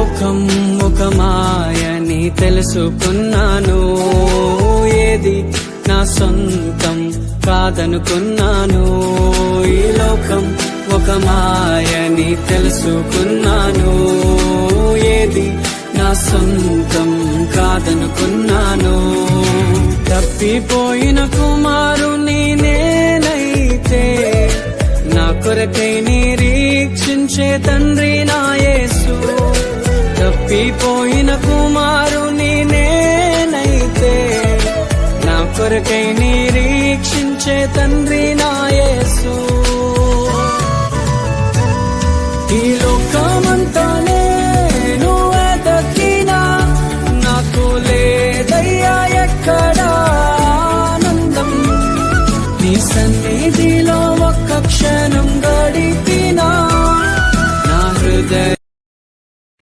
లోకం ఒక మాయని తెలుసుకున్నాను, ఏది నా సొంతం కాదనుకున్నాను. ఈ లోకం ఒక మాయని తెలుసుకున్నాను, ఏది నా సొంతం కాదనుకున్నాను. తప్పిపోయిన కుమారుని నేనైతే, నా కొరకై నిరీక్షించే తండ్రి నా యేసు. తప్పిపోయిన కుమారుని నేనైతే, నా కొరకై నిరీక్షించే తండ్రి నా యేసు. ఈ